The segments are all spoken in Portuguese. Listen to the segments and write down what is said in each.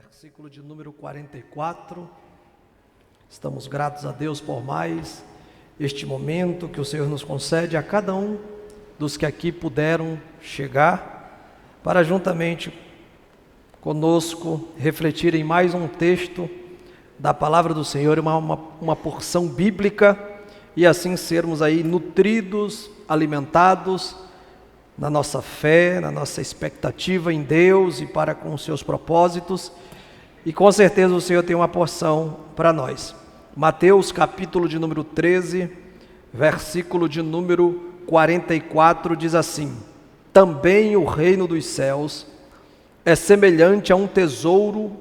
Versículo de número 44. Estamos gratos a Deus por mais este momento que o Senhor nos concede a cada um dos que aqui puderam chegar para juntamente conosco refletir em mais um texto da palavra do Senhor, uma porção bíblica, e assim sermos aí nutridos, alimentados na nossa fé, na nossa expectativa em Deus e para com os seus propósitos. E com certeza o Senhor tem uma porção para nós. Mateus capítulo de número 13, versículo de número 44 diz assim: também o reino dos céus é semelhante a um tesouro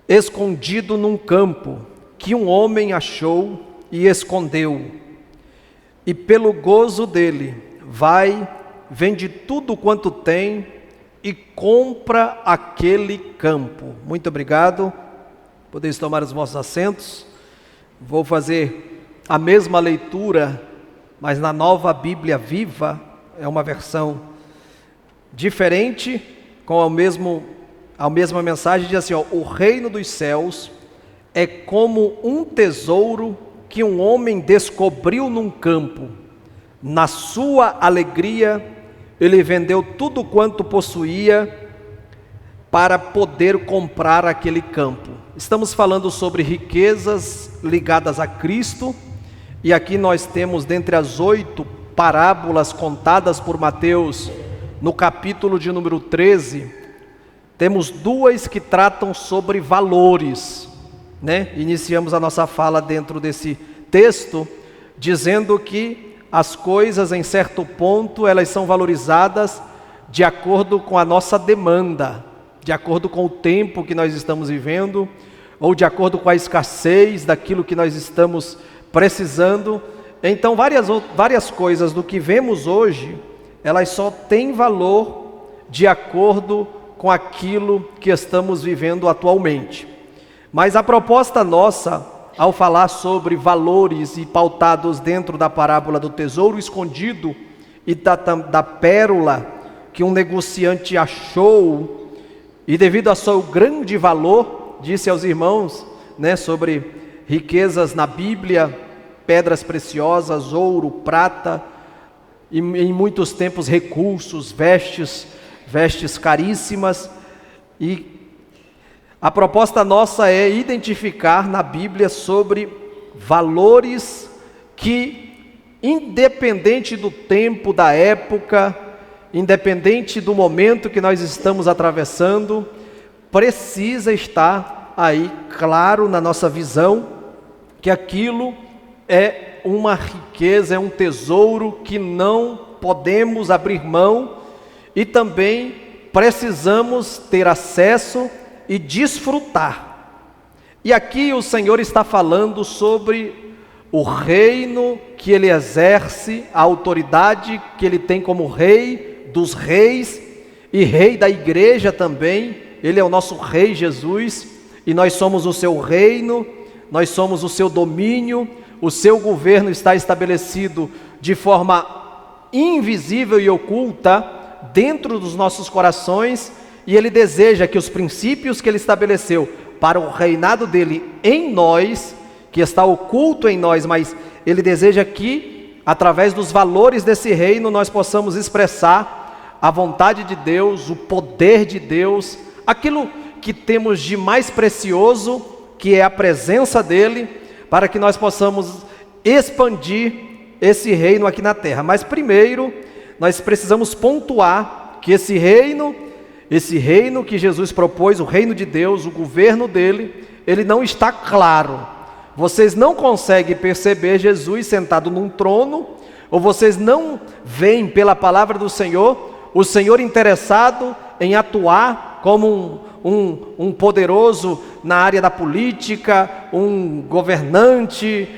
escondido num campo, que um homem achou e escondeu. E pelo gozo dele, vai, vende tudo quanto tem e compra aquele campo. Muito obrigado. Podeis tomar os vossos assentos. Vou fazer a mesma leitura, mas na Nova Bíblia Viva. É uma versão diferente, com a mesma mensagem. Diz assim, o reino dos céus é como um tesouro que um homem descobriu num campo. Na sua alegria, ele vendeu tudo quanto possuía para poder comprar aquele campo. Estamos falando sobre riquezas ligadas a Cristo, e aqui nós temos, dentre as 8 parábolas contadas por Mateus, no capítulo de número 13, temos 2 que tratam sobre valores, né? Iniciamos a nossa fala dentro desse texto, dizendo que as coisas, em certo ponto, elas são valorizadas de acordo com a nossa demanda, de acordo com o tempo que nós estamos vivendo, ou de acordo com a escassez daquilo que nós estamos precisando. Então, várias coisas do que vemos hoje, elas só têm valor de acordo com aquilo que estamos vivendo atualmente. Mas a proposta nossa, ao falar sobre valores e pautados dentro da parábola do tesouro escondido e da pérola que um negociante achou, e devido ao seu grande valor, disse aos irmãos, né, sobre riquezas na Bíblia, pedras preciosas, ouro, prata, e em muitos tempos recursos, vestes caríssimas. E a proposta nossa é identificar na Bíblia sobre valores que, independente do tempo, da época, independente do momento que nós estamos atravessando, precisa estar aí claro na nossa visão que aquilo é uma riqueza, é um tesouro que não podemos abrir mão, e também precisamos ter acesso e desfrutar. E aqui o Senhor está falando sobre o reino que Ele exerce, a autoridade que Ele tem como Rei dos reis e Rei da igreja também. Ele é o nosso Rei Jesus, e nós somos o seu reino, nós somos o seu domínio. O seu governo está estabelecido de forma invisível e oculta dentro dos nossos corações, e Ele deseja que os princípios que Ele estabeleceu para o reinado dEle em nós, que está oculto em nós, mas Ele deseja que, através dos valores desse reino, nós possamos expressar a vontade de Deus, o poder de Deus, aquilo que temos de mais precioso, que é a presença dEle, para que nós possamos expandir esse reino aqui na terra. Mas primeiro, nós precisamos pontuar que esse reino que Jesus propôs, o reino de Deus, o governo dele, ele não está claro. Vocês não conseguem perceber Jesus sentado num trono, ou vocês não veem pela palavra do Senhor, o Senhor interessado em atuar como um poderoso na área da política, um governante,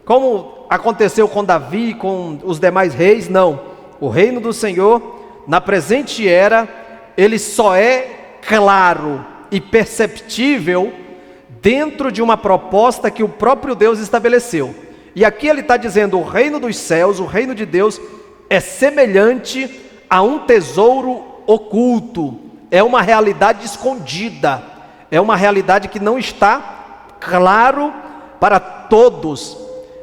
como aconteceu com Davi, com os demais reis. Não, o reino do Senhor, na presente era, ele só é claro e perceptível dentro de uma proposta que o próprio Deus estabeleceu. E aqui ele está dizendo: o reino dos céus, o reino de Deus, é semelhante a um tesouro oculto, é uma realidade escondida, é uma realidade que não está claro para todos.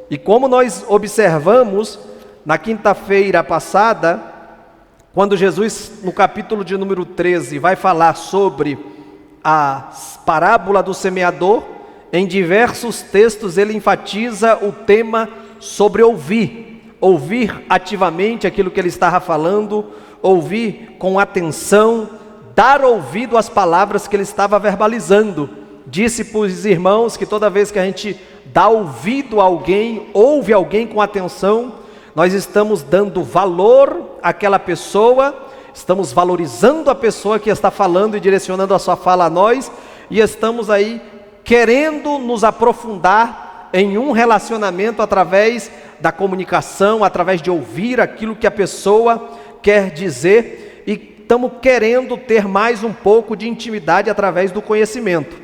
E como nós observamos na quinta-feira passada, quando Jesus, no capítulo de número 13, vai falar sobre a parábola do semeador, em diversos textos ele enfatiza o tema sobre ouvir ativamente aquilo que ele estava falando, ouvir com atenção, dar ouvido às palavras que ele estava verbalizando. Disse para os irmãos que toda vez que a gente dá ouvido a alguém, ouve alguém com atenção, nós estamos dando valor àquela pessoa, estamos valorizando a pessoa que está falando e direcionando a sua fala a nós, e estamos aí querendo nos aprofundar em um relacionamento através da comunicação, através de ouvir aquilo que a pessoa quer dizer, e estamos querendo ter mais um pouco de intimidade através do conhecimento.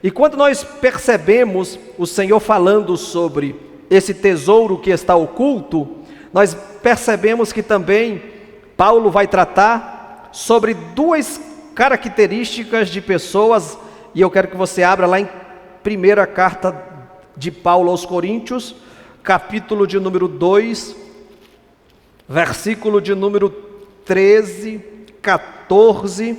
E quando nós percebemos o Senhor falando sobre esse tesouro que está oculto, nós percebemos que também Paulo vai tratar sobre duas características de pessoas, e eu quero que você abra lá em primeira carta de Paulo aos Coríntios, capítulo de número 2, versículo de número 13, 14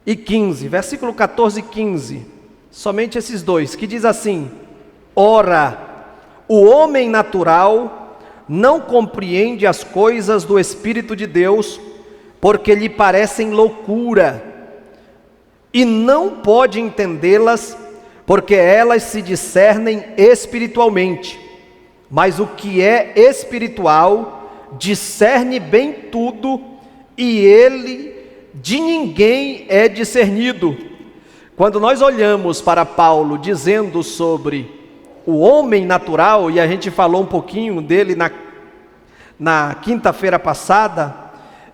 e 15, versículo 14 e 15, somente esses dois, que diz assim: ora, o homem natural não compreende as coisas do Espírito de Deus, porque lhe parecem loucura, e não pode entendê-las, porque elas se discernem espiritualmente. Mas o que é espiritual discerne bem tudo, e ele de ninguém é discernido. Quando nós olhamos para Paulo dizendo sobre o homem natural, e a gente falou um pouquinho dele na quinta-feira passada,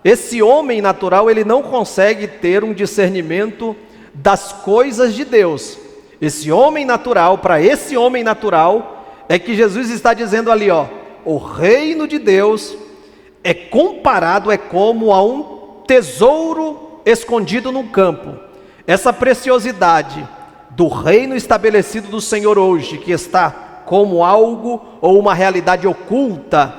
esse homem natural, ele não consegue ter um discernimento das coisas de Deus. Esse homem natural, para esse homem natural, é que Jesus está dizendo ali, ó, o reino de Deus é comparado, é como a um tesouro escondido no campo. Essa preciosidade do reino estabelecido do Senhor hoje, que está como algo ou uma realidade oculta,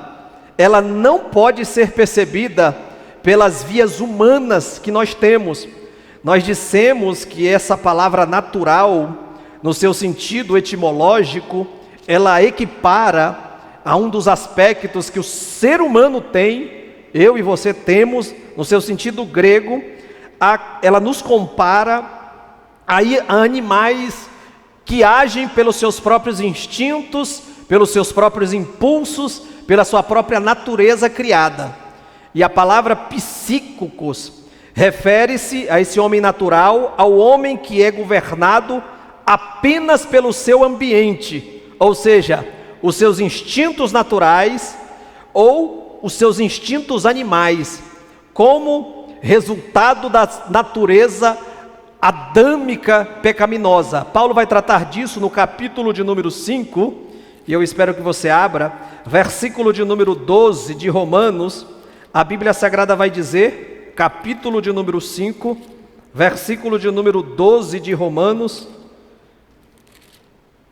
ela não pode ser percebida pelas vias humanas que nós temos. Nós dissemos que essa palavra natural, no seu sentido etimológico, ela equipara a um dos aspectos que o ser humano tem, eu e você temos, no seu sentido grego, ela nos compara a animais que agem pelos seus próprios instintos, pelos seus próprios impulsos, pela sua própria natureza criada. E a palavra psíquicos refere-se a esse homem natural, ao homem que é governado apenas pelo seu ambiente, ou seja, os seus instintos naturais ou os seus instintos animais, como resultado da natureza adâmica pecaminosa. Paulo vai tratar disso no capítulo de número 5, e eu espero que você abra, versículo de número 12 de Romanos. A Bíblia Sagrada vai dizer, capítulo de número 5, versículo de número 12 de Romanos,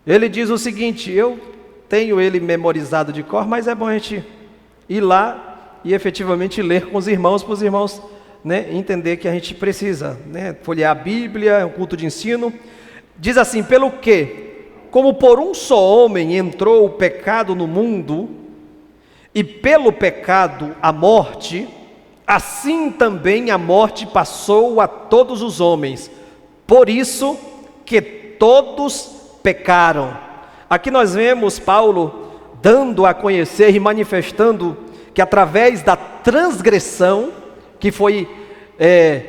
ele diz o seguinte, eu tenho ele memorizado de cor, mas é bom a gente ir lá e efetivamente ler com os irmãos, para os irmãos, né, entender que a gente precisa, né, folhear a Bíblia, é um culto de ensino. Diz assim, pelo que, como por um só homem entrou o pecado no mundo, e pelo pecado a morte, assim também a morte passou a todos os homens, por isso que todos pecaram. Aqui nós vemos Paulo dando a conhecer e manifestando que através da transgressão, que foi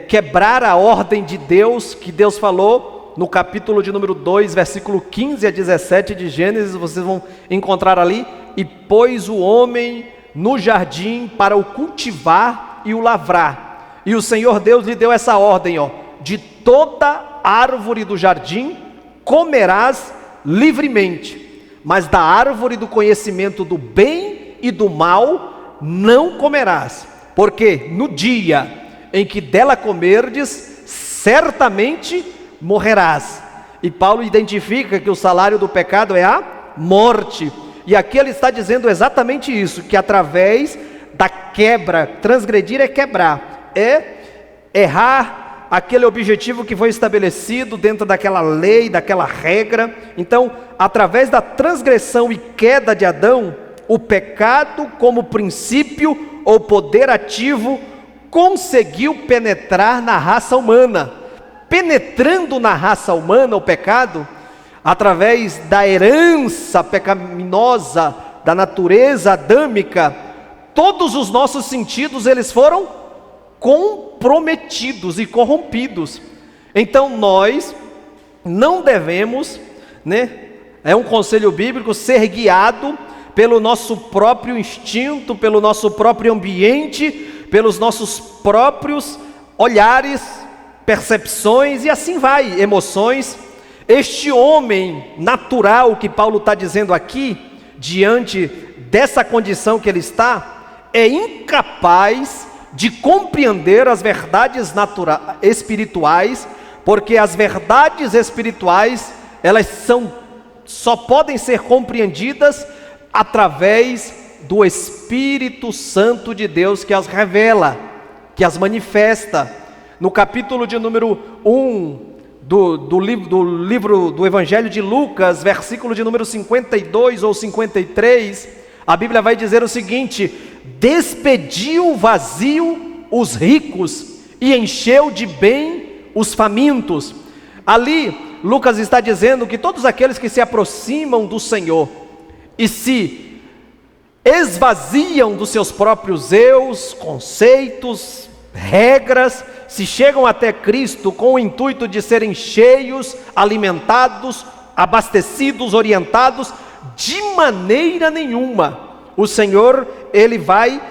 quebrar a ordem de Deus, que Deus falou no capítulo de número 2, versículo 15 a 17 de Gênesis, vocês vão encontrar ali, e pôs o homem no jardim para o cultivar e o lavrar, e o Senhor Deus lhe deu essa ordem, ó, de toda árvore do jardim comerás livremente, mas da árvore do conhecimento do bem e do mal não comerás, porque no dia em que dela comerdes, certamente morrerás. E Paulo identifica que o salário do pecado é a morte. E aqui ele está dizendo exatamente isso, que através da quebra, transgredir é quebrar, é errar aquele objetivo que foi estabelecido dentro daquela lei, daquela regra. Então, através da transgressão e queda de Adão, o pecado como princípio ou poder ativo conseguiu penetrar na raça humana. Penetrando na raça humana o pecado, através da herança pecaminosa da natureza adâmica, todos os nossos sentidos eles foram comprometidos e corrompidos. Então nós não devemos, é um conselho bíblico, ser guiado pelo nosso próprio instinto, pelo nosso próprio ambiente, pelos nossos próprios olhares, percepções e assim vai, emoções. Este homem natural que Paulo está dizendo aqui, diante dessa condição que ele está, é incapaz de compreender as verdades espirituais, porque as verdades espirituais, elas só podem ser compreendidas através do Espírito Santo de Deus, que as revela, que as manifesta. No capítulo de número 1 do livro do Evangelho de Lucas, versículo de número 52 ou 53, a Bíblia vai dizer o seguinte: despediu vazio os ricos e encheu de bem os famintos. Ali, Lucas está dizendo que todos aqueles que se aproximam do Senhor e se esvaziam dos seus próprios eus, conceitos, regras, se chegam até Cristo com o intuito de serem cheios, alimentados, abastecidos, orientados, de maneira nenhuma o Senhor, Ele vai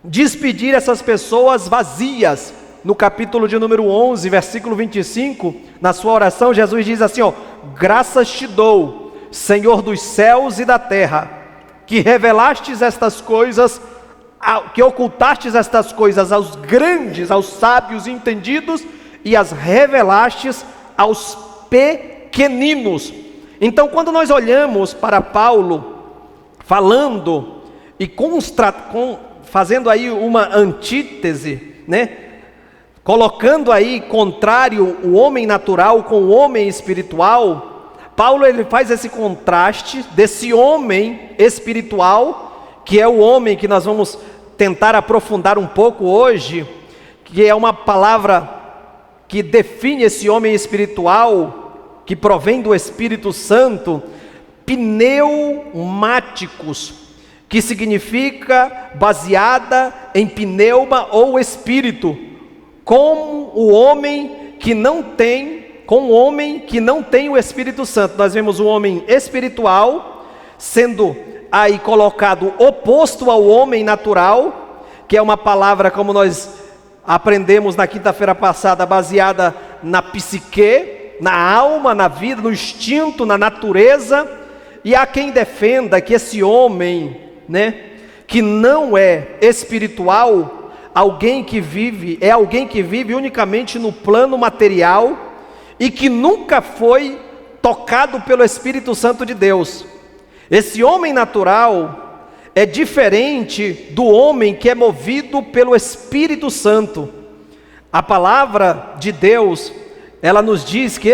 despedir essas pessoas vazias. No capítulo de número 11, versículo 25, na sua oração, Jesus diz assim, graças te dou, Senhor dos céus e da terra, que revelastes estas coisas, que ocultastes estas coisas aos grandes, aos sábios entendidos, e as revelastes aos pequeninos. Então, quando nós olhamos para Paulo, falando e fazendo aí uma antítese, colocando aí contrário o homem natural com o homem espiritual, Paulo ele faz esse contraste desse homem espiritual, que é o homem que nós vamos tentar aprofundar um pouco hoje, que é uma palavra que define esse homem espiritual, que provém do Espírito Santo, pneumáticos, que significa baseada em pneuma ou espírito, com o homem que não tem, o Espírito Santo. Nós vemos o homem espiritual sendo aí colocado oposto ao homem natural, que é uma palavra, como nós aprendemos na quinta-feira passada, baseada na psique, na alma, na vida, no instinto, na natureza. E há quem defenda que esse homem, que não é espiritual, alguém que vive unicamente no plano material e que nunca foi tocado pelo Espírito Santo de Deus. Esse homem natural é diferente do homem que é movido pelo Espírito Santo. A palavra de Deus, ela nos diz que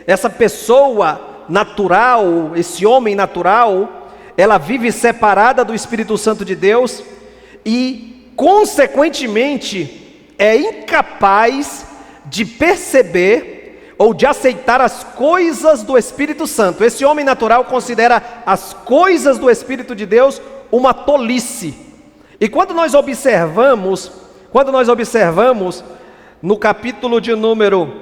essa pessoa natural, esse homem natural, ela vive separada do Espírito Santo de Deus e, consequentemente, é incapaz de perceber ou de aceitar as coisas do Espírito Santo. Esse homem natural considera as coisas do Espírito de Deus uma tolice. E quando nós observamos no capítulo de número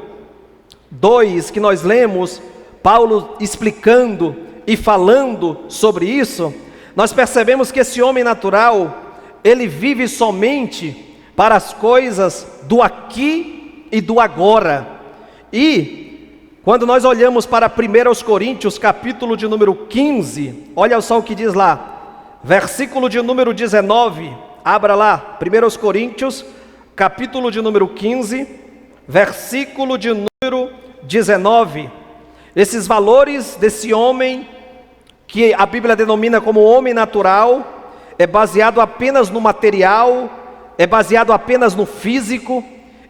2, que nós lemos, Paulo explicando e falando sobre isso, nós percebemos que esse homem natural, ele vive somente para as coisas do aqui e do agora. E quando nós olhamos para 1 Coríntios, capítulo de número 15, olha só o que diz lá, versículo de número 19, abra lá, 1 Coríntios, capítulo de número 15, versículo de número 19. Esses valores desse homem, que a Bíblia denomina como homem natural, é baseado apenas no material, é baseado apenas no físico.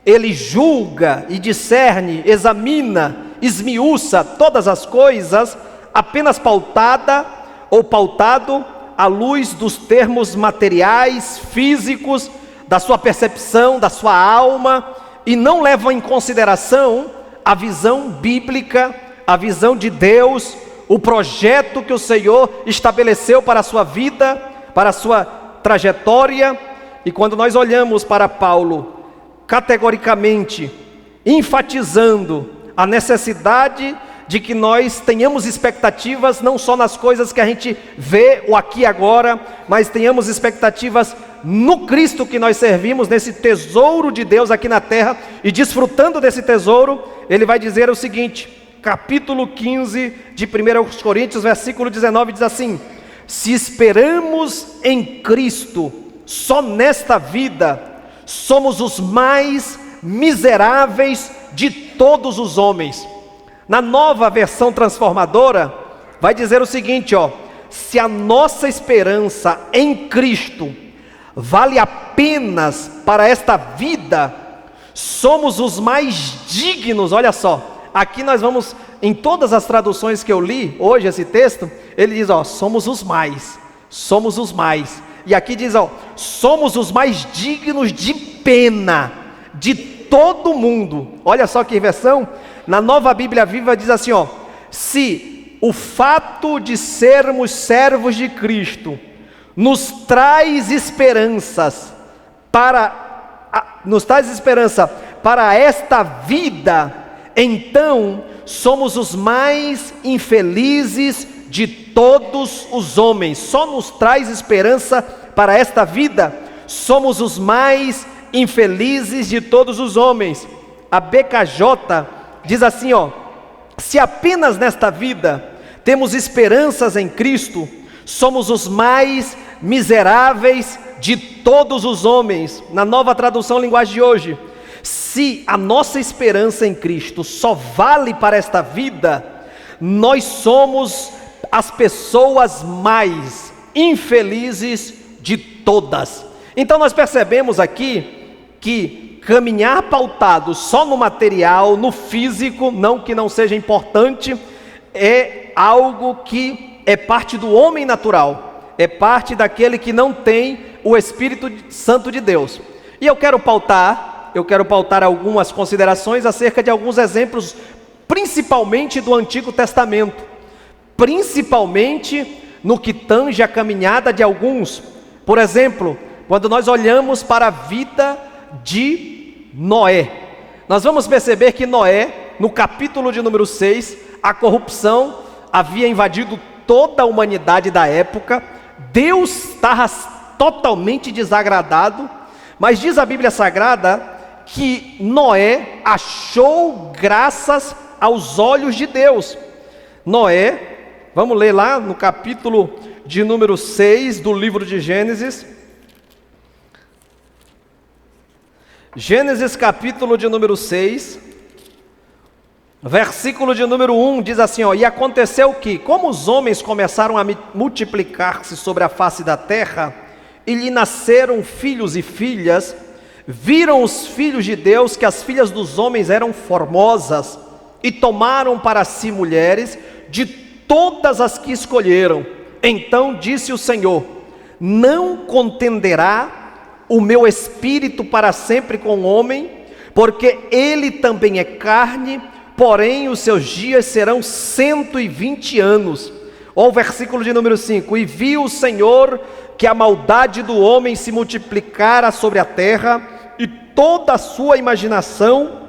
Ele julga e discerne, examina, esmiuça todas as coisas, apenas pautada ou pautado à luz dos termos materiais, físicos, da sua percepção, da sua alma, e não leva em consideração a visão bíblica, a visão de Deus, o projeto que o Senhor estabeleceu para a sua vida, para a sua trajetória. E quando nós olhamos para Paulo, categoricamente enfatizando a necessidade de que nós tenhamos expectativas não só nas coisas que a gente vê o aqui e agora, mas tenhamos expectativas no Cristo que nós servimos, nesse tesouro de Deus aqui na terra, e desfrutando desse tesouro, ele vai dizer o seguinte, capítulo 15 de 1 Coríntios, versículo 19, diz assim: se esperamos em Cristo só nesta vida, somos os mais miseráveis de todos os homens. Na nova versão transformadora, vai dizer o seguinte, se a nossa esperança em Cristo vale apenas para esta vida, somos os mais dignos. Olha só, aqui nós vamos, em todas as traduções que eu li hoje esse texto, ele diz, somos os mais, e aqui diz, somos os mais dignos de pena de todo mundo. Olha só que versão. Na Nova Bíblia Viva diz assim, se o fato de sermos servos de Cristo nos traz esperança para esta vida, então somos os mais infelizes de todos os homens. Só nos traz esperança para esta vida, somos os mais infelizes de todos os homens. A BKJ diz assim, se apenas nesta vida temos esperanças em Cristo, somos os mais miseráveis de todos os homens. Na nova tradução linguagem de hoje, se a nossa esperança em Cristo só vale para esta vida, nós somos as pessoas mais infelizes de todas. Então nós percebemos aqui que caminhar pautado só no material, no físico, não que não seja importante, é algo que é parte do homem natural, é parte daquele que não tem o Espírito Santo de Deus. E eu quero pautar algumas considerações acerca de alguns exemplos, principalmente do Antigo Testamento, principalmente no que tange a caminhada de alguns. Por exemplo, quando nós olhamos para a vida de Noé, nós vamos perceber que Noé, no capítulo de número 6, a corrupção havia invadido toda a humanidade da época, Deus estava totalmente desagradado, mas diz a Bíblia Sagrada que Noé achou graças aos olhos de Deus. Noé, vamos ler lá no capítulo de número 6 do livro de Gênesis. Gênesis capítulo de número 6, versículo de número 1, diz assim, e aconteceu que, como os homens começaram a multiplicar-se sobre a face da terra, e lhe nasceram filhos e filhas, viram os filhos de Deus que as filhas dos homens eram formosas, e tomaram para si mulheres de todas as que escolheram. Então disse o Senhor: não contenderá o meu espírito para sempre com o homem, porque ele também é carne, porém os seus dias serão 120 anos. Olha o versículo de número 5: e viu o Senhor que a maldade do homem se multiplicara sobre a terra, e toda a sua imaginação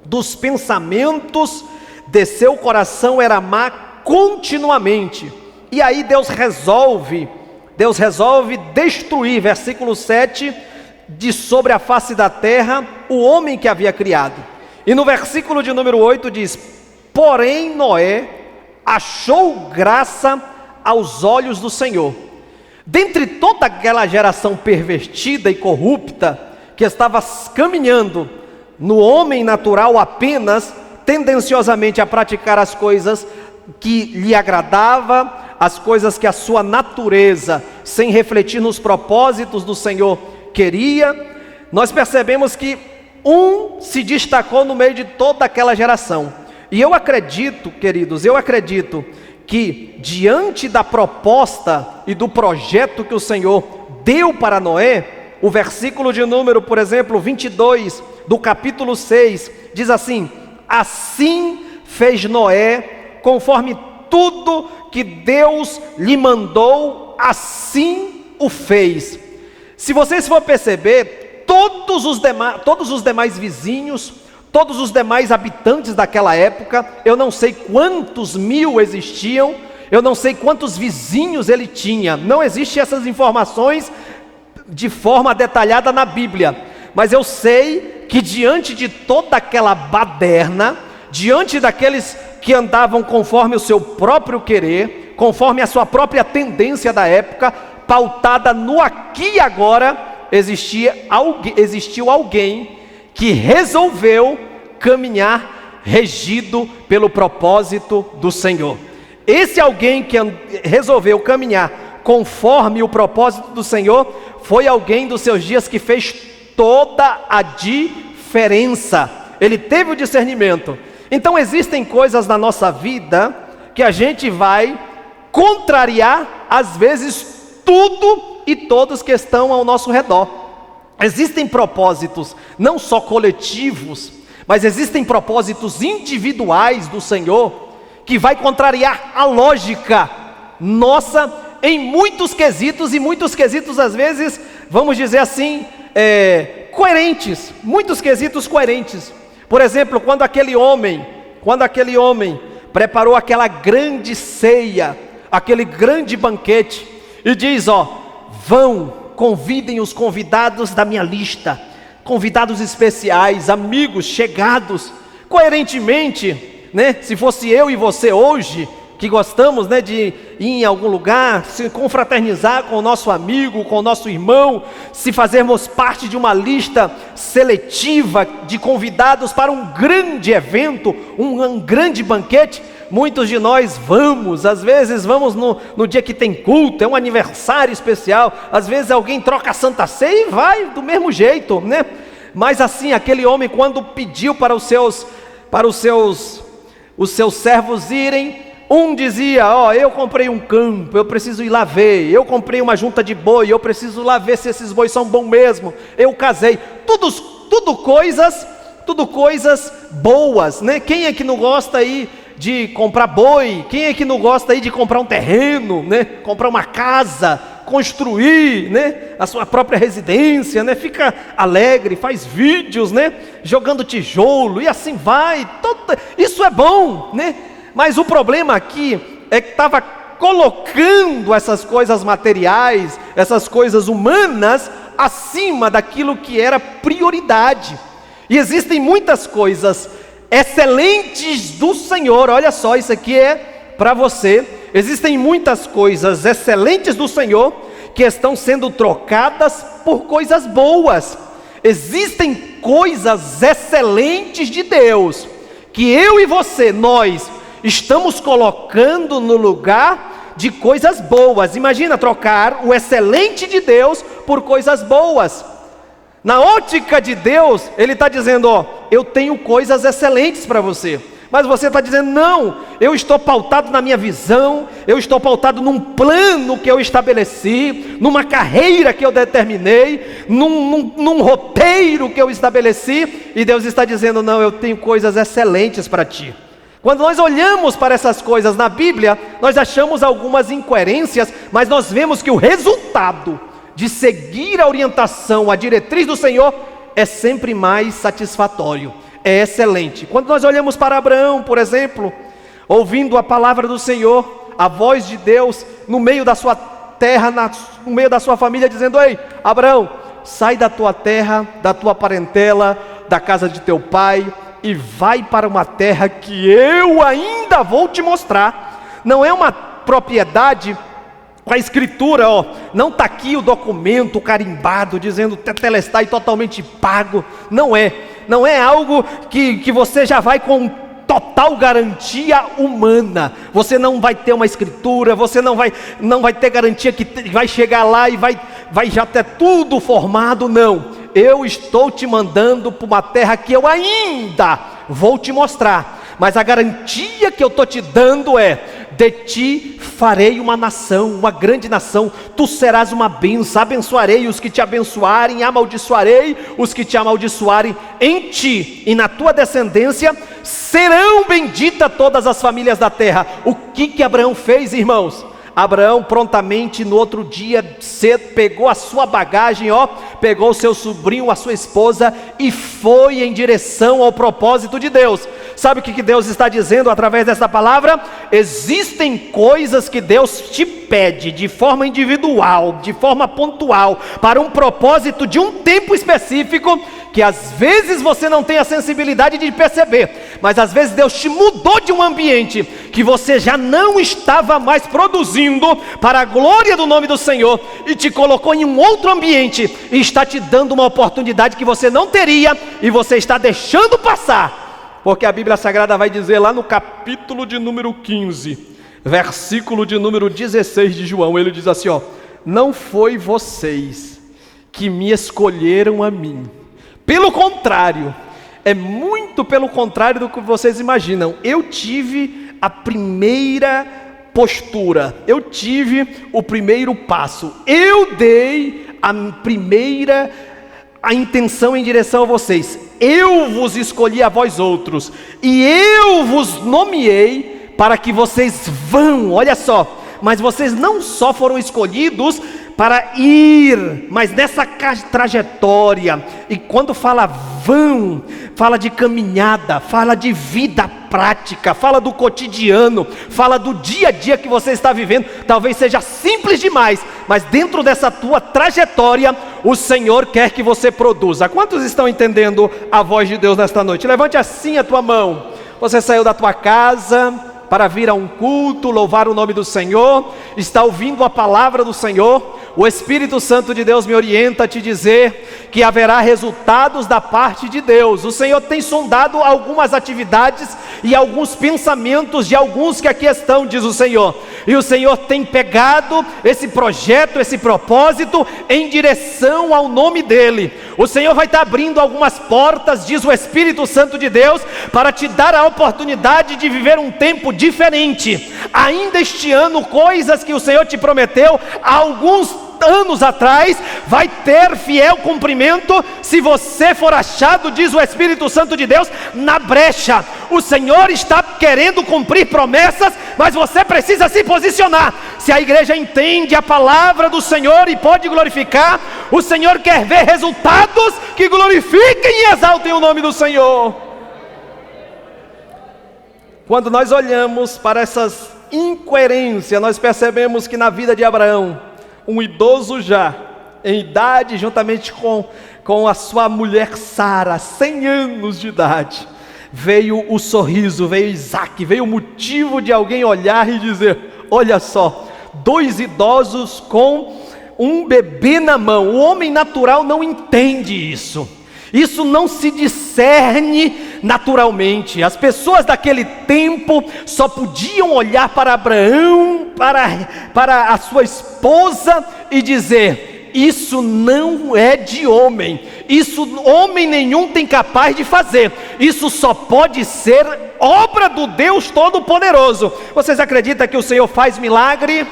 dos pensamentos de seu coração era má continuamente. E aí Deus resolve destruir, versículo 7, de sobre a face da terra o homem que havia criado. E no versículo de número 8 diz: porém Noé achou graça aos olhos do Senhor. Dentre toda aquela geração pervertida e corrupta que estava caminhando no homem natural apenas, tendenciosamente a praticar as coisas que lhe agradava, as coisas que a sua natureza, sem refletir nos propósitos do Senhor, queria, nós percebemos que um se destacou no meio de toda aquela geração. E eu acredito, queridos, que diante da proposta e do projeto que o Senhor deu para Noé, o versículo de número, por exemplo, 22 do capítulo 6, diz assim: assim fez Noé, conforme tudo que Deus lhe mandou, assim o fez. Se vocês for perceber, todos os demais vizinhos, todos os demais habitantes daquela época, eu não sei quantos mil existiam, eu não sei quantos vizinhos ele tinha, não existem essas informações de forma detalhada na Bíblia, mas eu sei que diante de toda aquela baderna, diante daqueles que andavam conforme o seu próprio querer, conforme a sua própria tendência da época, pautada no aqui e agora, existiu alguém que resolveu caminhar regido pelo propósito do Senhor. Esse alguém que resolveu caminhar conforme o propósito do Senhor, foi alguém dos seus dias que fez toda a diferença. Ele teve o discernimento. Então existem coisas na nossa vida que a gente vai contrariar, às vezes, tudo e todos que estão ao nosso redor. Existem propósitos não só coletivos, mas existem propósitos individuais do Senhor, que vai contrariar a lógica nossa em muitos quesitos, e muitos quesitos às vezes, vamos dizer assim, coerentes, muitos quesitos coerentes. Por exemplo, quando aquele homem preparou aquela grande ceia, aquele grande banquete, e diz, convidem os convidados da minha lista, convidados especiais, amigos, chegados. Coerentemente, né, se fosse eu e você hoje, que gostamos, né, de ir em algum lugar, se confraternizar com o nosso amigo, com o nosso irmão, se fazermos parte de uma lista seletiva de convidados para um grande evento, um grande banquete, muitos de nós vamos, às vezes vamos no dia que tem culto, é um aniversário especial, às vezes alguém troca a Santa Ceia e vai do mesmo jeito, né? Mas assim, aquele homem, quando pediu para os seus servos irem, um dizia, eu comprei um campo, eu preciso ir lá ver. Eu comprei uma junta de boi, eu preciso lá ver se esses bois são bons mesmo. Eu casei. Tudo coisas boas, né? Quem é que não gosta aí de comprar boi? Quem é que não gosta aí de comprar um terreno, né? Comprar uma casa, construir, né, a sua própria residência, né? Fica alegre, faz vídeos, né, jogando tijolo e assim vai. Isso é bom, né? Mas o problema aqui é que estava colocando essas coisas materiais, essas coisas humanas, acima daquilo que era prioridade. E existem muitas coisas excelentes do Senhor, olha só, isso aqui é para você. Existem muitas coisas excelentes do Senhor que estão sendo trocadas por coisas boas. Existem coisas excelentes de Deus que eu e você, nós estamos colocando no lugar de coisas boas. Imagina trocar o excelente de Deus por coisas boas. Na ótica de Deus, Ele está dizendo, eu tenho coisas excelentes para você. Mas você está dizendo, não, eu estou pautado na minha visão, eu estou pautado num plano que eu estabeleci, numa carreira que eu determinei, num roteiro que eu estabeleci, e Deus está dizendo, não, eu tenho coisas excelentes para ti. Quando nós olhamos para essas coisas na Bíblia, nós achamos algumas incoerências, mas nós vemos que o resultado de seguir a orientação, a diretriz do Senhor, é sempre mais satisfatório, é excelente. Quando nós olhamos para Abraão, por exemplo, ouvindo a palavra do Senhor, a voz de Deus, no meio da sua terra, no meio da sua família, dizendo, ei, Abraão, sai da tua terra, da tua parentela, da casa de teu pai, e vai para uma terra que eu ainda vou te mostrar. Não é uma propriedade, a escritura, não está aqui o documento carimbado, dizendo tetelestai totalmente pago, não é. não é algo que você já vai com total garantia humana. Você não vai ter uma escritura, você não vai ter garantia que vai chegar lá e vai já ter tudo formado, não. Eu estou te mandando para uma terra que eu ainda vou te mostrar, mas a garantia que eu estou te dando é: de ti farei uma nação, uma grande nação, tu serás uma bênção, abençoarei os que te abençoarem, amaldiçoarei os que te amaldiçoarem. Em ti e na tua descendência serão benditas todas as famílias da terra. O que Abraão fez, irmãos? Abraão prontamente no outro dia cedo pegou a sua bagagem, pegou o seu sobrinho, a sua esposa e foi em direção ao propósito de Deus. Sabe o que Deus está dizendo através dessa palavra? Existem coisas que Deus te pede de forma individual, de forma pontual, para um propósito de um tempo específico, que às vezes você não tem a sensibilidade de perceber, mas às vezes Deus te mudou de um ambiente que você já não estava mais produzindo para a glória do nome do Senhor, e te colocou em um outro ambiente, e está te dando uma oportunidade que você não teria, e você está deixando passar, porque a Bíblia Sagrada vai dizer lá no capítulo de número 15, versículo de número 16 de João, ele diz assim, não foi vocês que me escolheram a mim, pelo contrário, é muito pelo contrário do que vocês imaginam. Eu tive a primeira postura, eu tive o primeiro passo, eu dei a intenção em direção a vocês. Eu vos escolhi a vós outros, e eu vos nomeei para que vocês vão, olha só, mas vocês não só foram escolhidos para ir, mas nessa trajetória, e quando fala vão, fala de caminhada, fala de vida prática, fala do cotidiano, fala do dia a dia que você está vivendo. Talvez seja simples demais, mas dentro dessa tua trajetória, o Senhor quer que você produza. Quantos estão entendendo a voz de Deus nesta noite? Levante assim a tua mão. Você saiu da tua casa para vir a um culto, louvar o nome do Senhor, está ouvindo a palavra do Senhor. O Espírito Santo de Deus me orienta a te dizer que haverá resultados da parte de Deus. O Senhor tem sondado algumas atividades e alguns pensamentos de alguns que aqui estão, diz o Senhor, e o Senhor tem pegado esse projeto, esse propósito em direção ao nome dEle. O Senhor vai estar abrindo algumas portas, diz o Espírito Santo de Deus, para te dar a oportunidade de viver um tempo diferente. Ainda este ano, coisas que o Senhor te prometeu há alguns anos atrás, vai ter fiel cumprimento, se você for achado, diz o Espírito Santo de Deus, na brecha. O Senhor está querendo cumprir promessas, mas você precisa se posicionar. Se a igreja entende a palavra do Senhor e pode glorificar, o Senhor quer ver resultados que glorifiquem e exaltem o nome do Senhor. Quando nós olhamos para essas incoerências, nós percebemos que na vida de Abraão, um idoso já, em idade, juntamente com a sua mulher Sara, 100 anos de idade, veio o sorriso, veio Isaac, veio o motivo de alguém olhar e dizer, olha só, 2 idosos com um bebê na mão. O homem natural não entende isso. Isso não se discerne naturalmente. As pessoas daquele tempo só podiam olhar para Abraão, para a sua esposa e dizer, isso não é de homem, isso homem nenhum tem capaz de fazer, isso só pode ser obra do Deus Todo-Poderoso. Vocês acreditam que o Senhor faz milagre?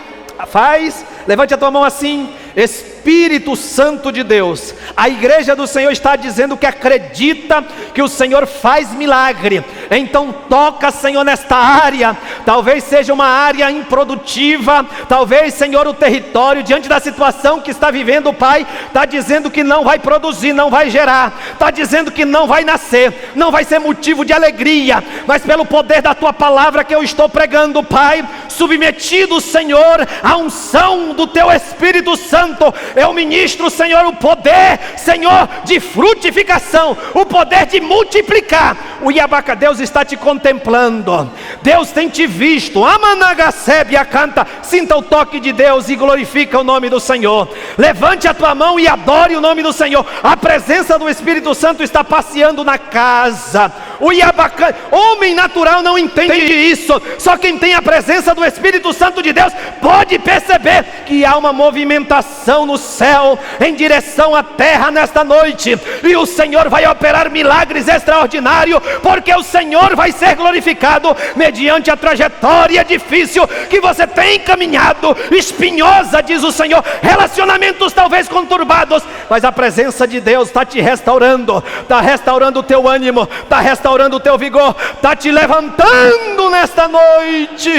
Faz. Levante a tua mão assim. Espírito Santo de Deus, a igreja do Senhor está dizendo que acredita que o Senhor faz milagre. Então toca, Senhor, nesta área. Talvez seja uma área improdutiva, talvez, Senhor, o território, diante da situação que está vivendo, o Pai está dizendo que não vai produzir, não vai gerar, está dizendo que não vai nascer, não vai ser motivo de alegria, mas pelo poder da Tua palavra que eu estou pregando, Pai, submetido, Senhor, à unção do Teu Espírito Santo, eu ministro, Senhor, o poder, Senhor, de frutificação, o poder de multiplicar. O Iabaca, Deus está te contemplando, Deus tem te visto. Amanagasébia canta. Sinta o toque de Deus e glorifica o nome do Senhor. Levante a tua mão e adore o nome do Senhor. A presença do Espírito Santo está passeando na casa. O Iabacan, homem natural não entende isso. Só quem tem a presença do Espírito Santo de Deus pode perceber que há uma movimentação no céu em direção à terra nesta noite. E o Senhor vai operar milagres extraordinários, porque o Senhor vai ser glorificado mediante a trajetória difícil que você tem caminhado, espinhosa, diz o Senhor, relacionamentos talvez conturbados, mas a presença de Deus está te restaurando, está restaurando o teu ânimo, está restaurando o teu vigor, está te levantando nesta noite.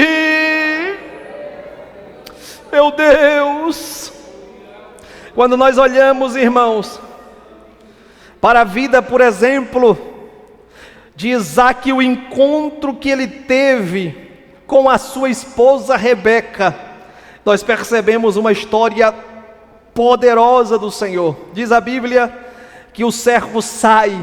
Meu Deus, quando nós olhamos, irmãos, para a vida, por exemplo, de Isaac, o encontro que ele teve com a sua esposa Rebeca, nós percebemos uma história poderosa do Senhor. Diz a Bíblia que o servo sai,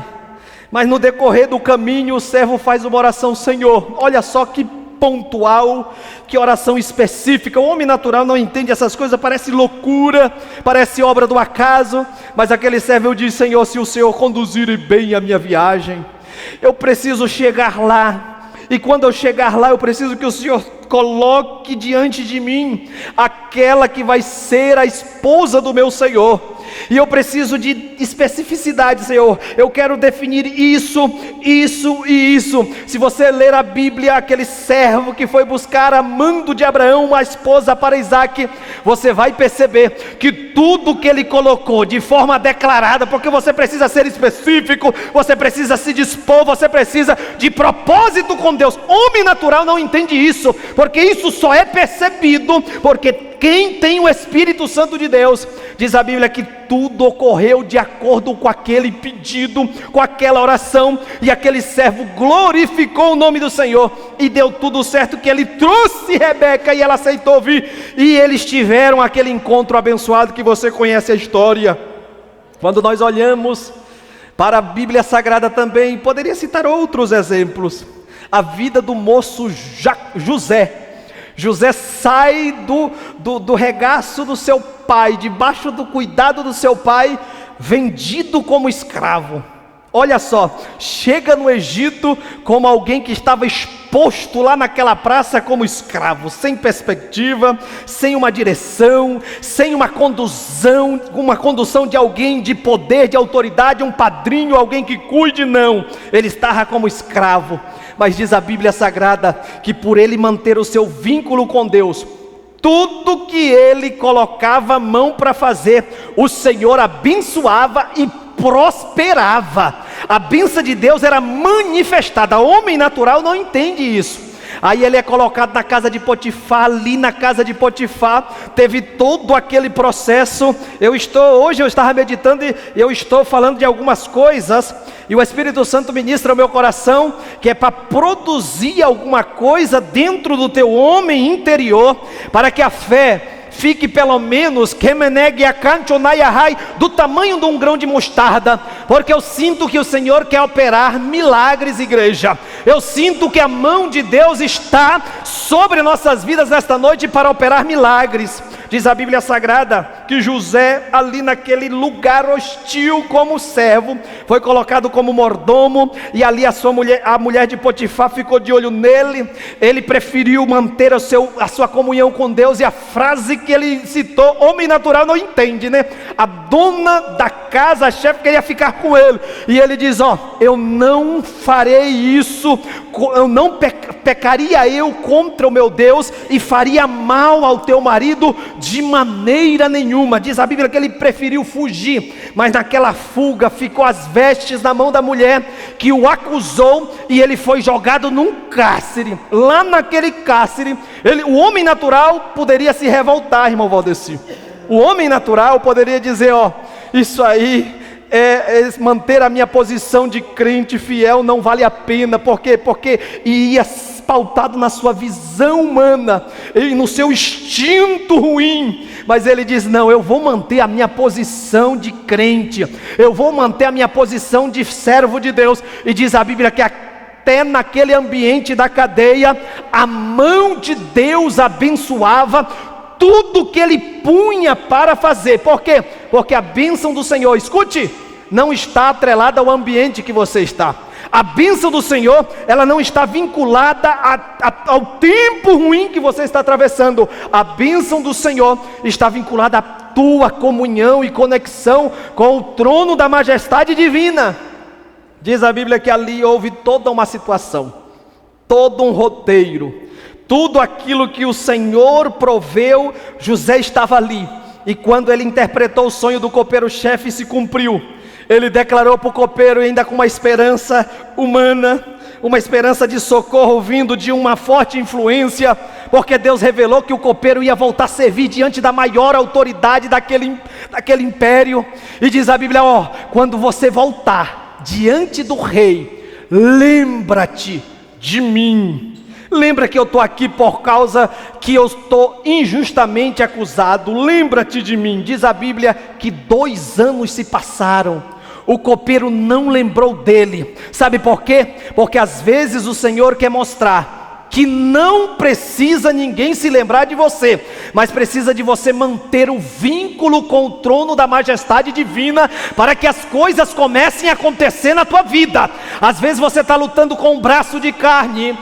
mas no decorrer do caminho o servo faz uma oração: Senhor, olha só que pontual, que oração específica. O homem natural não entende essas coisas, parece loucura, parece obra do acaso, mas aquele servo diz: Senhor, se o Senhor conduzir bem a minha viagem, eu preciso chegar lá, e quando eu chegar lá, eu preciso que o Senhor coloque diante de mim aquela que vai ser a esposa do meu Senhor. E eu preciso de especificidade, Senhor. Eu quero definir isso, isso e isso. Se você ler a Bíblia, aquele servo que foi buscar a mando de Abraão uma esposa para Isaac, você vai perceber que tudo que ele colocou de forma declarada, porque você precisa ser específico, você precisa se dispor, você precisa de propósito com Deus. Homem natural não entende isso, porque isso só é percebido porque quem tem o Espírito Santo de Deus, diz a Bíblia que tudo ocorreu de acordo com aquele pedido, com aquela oração, e aquele servo glorificou o nome do Senhor, e deu tudo certo, que ele trouxe Rebeca e ela aceitou vir, e eles tiveram aquele encontro abençoado que você conhece a história. Quando nós olhamos para a Bíblia Sagrada também, poderia citar outros exemplos. A vida do moço José. José sai do regaço do seu pai, debaixo do cuidado do seu pai, vendido como escravo. Olha só, chega no Egito como alguém que estava exposto lá naquela praça como escravo, sem perspectiva, sem uma direção, sem uma condução de alguém de poder, de autoridade, um padrinho, alguém que cuide, não. Ele estava como escravo. Mas diz a Bíblia Sagrada que por ele manter o seu vínculo com Deus, tudo que ele colocava a mão para fazer, o Senhor abençoava e prosperava. A bênção de Deus era manifestada. O homem natural não entende isso. Aí ele é colocado na casa de Potifar. Ali na casa de Potifar teve todo aquele processo. Hoje eu estava meditando e eu estou falando de algumas coisas, e o Espírito Santo ministra ao meu coração que é para produzir alguma coisa dentro do teu homem interior, para que a fé fique pelo menos do tamanho de um grão de mostarda, porque eu sinto que o Senhor quer operar milagres, igreja. Eu sinto que a mão de Deus está sobre nossas vidas nesta noite para operar milagres. Diz a Bíblia Sagrada que José, ali naquele lugar hostil como servo, foi colocado como mordomo, e ali a mulher de Potifar ficou de olho nele. Ele preferiu manter a sua comunhão com Deus, e a frase que ele citou, homem natural não entende, né? A dona da casa, a chefe, queria ficar com ele, e ele diz: eu não farei isso, eu não pecaria eu contra o meu Deus e faria mal ao teu marido de maneira nenhuma. Diz a Bíblia que ele preferiu fugir, mas naquela fuga ficou as vestes na mão da mulher que o acusou, e ele foi jogado num cárcere. Lá naquele cárcere, o homem natural poderia se revoltar, irmão Valdeci. O homem natural poderia dizer: isso aí é manter a minha posição de crente fiel não vale a pena. Por quê? Porque ia pautado na sua visão humana e no seu instinto ruim. Mas ele diz: não, eu vou manter a minha posição de crente, eu vou manter a minha posição de servo de Deus. E diz a Bíblia que até naquele ambiente da cadeia, a mão de Deus abençoava tudo que ele punha para fazer. Por quê? Porque a bênção do Senhor, escute, não está atrelada ao ambiente que você está. A bênção do Senhor, ela não está vinculada ao tempo ruim que você está atravessando. A bênção do Senhor está vinculada à tua comunhão e conexão com o trono da majestade divina. Diz a Bíblia que ali houve toda uma situação, todo um roteiro, tudo aquilo que o Senhor proveu. José estava ali, e quando ele interpretou o sonho do copeiro-chefe, se cumpriu. Ele declarou para o copeiro, ainda com uma esperança humana, uma esperança de socorro vindo de uma forte influência, porque Deus revelou que o copeiro ia voltar a servir diante da maior autoridade daquele império. E diz a Bíblia, quando você voltar diante do rei, lembra-te de mim. Lembra que eu estou aqui por causa que eu estou injustamente acusado. Lembra-te de mim. Diz a Bíblia que 2 anos se passaram. O copeiro não lembrou dele. Sabe por quê? Porque às vezes o Senhor quer mostrar que não precisa ninguém se lembrar de você, mas precisa de você manter o vínculo com o trono da majestade divina, para que as coisas comecem a acontecer na tua vida. Às vezes você está lutando com um braço de carne.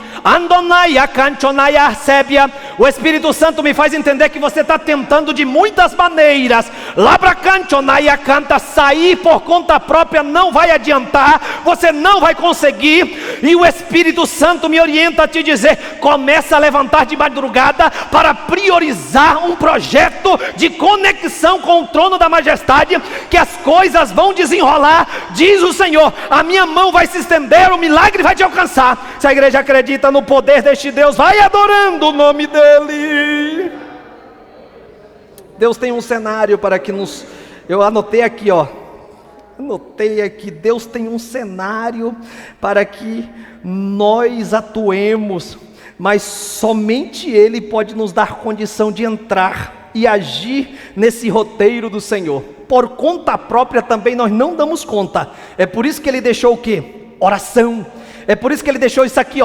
O Espírito Santo me faz entender que você está tentando de muitas maneiras. Sair por conta própria não vai adiantar, você não vai conseguir. E o Espírito Santo me orienta a te dizer: começa a levantar de madrugada para priorizar um projeto de conexão com o trono da majestade, que as coisas vão desenrolar. Diz o Senhor, a minha mão vai se estender, o milagre vai te alcançar. Se a igreja acredita no poder deste Deus, vai adorando o nome dele. Deus tem um cenário para que nos... Eu anotei aqui, Deus tem um cenário para que nós atuemos, mas somente Ele pode nos dar condição de entrar e agir nesse roteiro do Senhor. Por conta própria também nós não damos conta. É por isso que Ele deixou o quê? Oração. É por isso que Ele deixou isso aqui,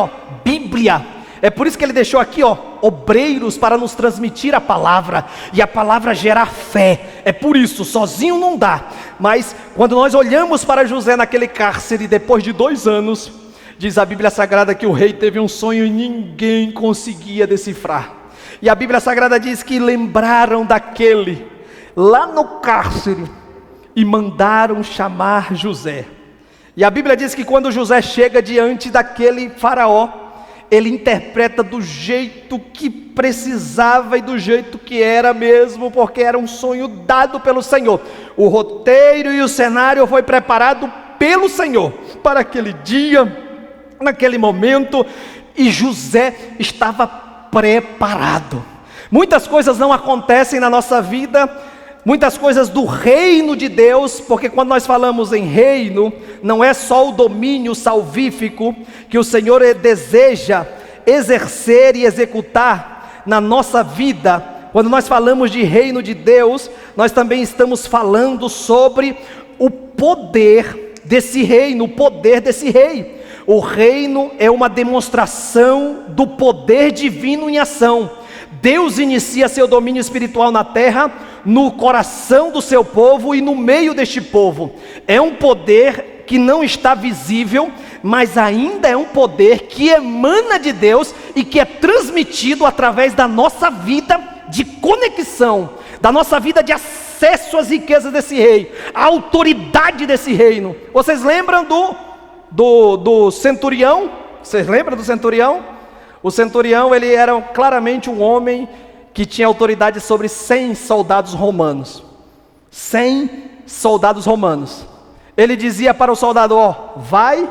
Bíblia. É por isso que Ele deixou aqui, obreiros para nos transmitir a palavra, e a palavra gera fé. É por isso, sozinho não dá. Mas quando nós olhamos para José naquele cárcere, depois de 2 anos, diz a Bíblia Sagrada que o rei teve um sonho e ninguém conseguia decifrar. E a Bíblia Sagrada diz que lembraram daquele lá no cárcere e mandaram chamar José. E a Bíblia diz que quando José chega diante daquele faraó, ele interpreta do jeito que precisava e do jeito que era mesmo, porque era um sonho dado pelo Senhor. O roteiro e o cenário foi preparado pelo Senhor para aquele dia, naquele momento, e José estava preparado. Muitas coisas não acontecem na nossa vida, muitas coisas do reino de Deus, porque quando nós falamos em reino, não é só o domínio salvífico que o Senhor deseja exercer e executar na nossa vida. Quando nós falamos de reino de Deus, nós também estamos falando sobre o poder desse reino, o poder desse rei. O reino é uma demonstração do poder divino em ação. Deus inicia seu domínio espiritual na terra, no coração do seu povo e no meio deste povo. É um poder que não está visível, mas ainda é um poder que emana de Deus e que é transmitido através da nossa vida de conexão, da nossa vida de acesso às riquezas desse rei, à autoridade desse reino. Vocês lembram do centurião? Vocês lembram do centurião? O centurião, ele era claramente um homem que tinha autoridade sobre 100 soldados romanos. 100 soldados romanos. Ele dizia para o soldado, vai,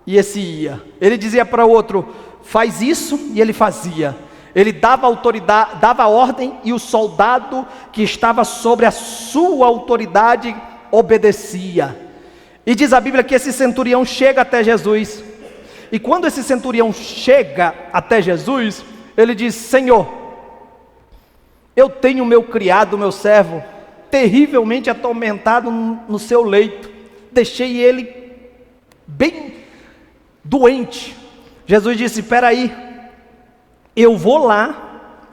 e esse ia. Ele dizia para o outro, faz isso, e ele fazia. Ele dava autoridade, dava ordem, e o soldado que estava sobre a sua autoridade obedecia. E diz a Bíblia que esse centurião chega até Jesus. E quando esse centurião chega até Jesus, ele diz, Senhor, eu tenho meu criado, meu servo, terrivelmente atormentado no seu leito. Deixei ele bem doente. Jesus disse: espera aí, eu vou lá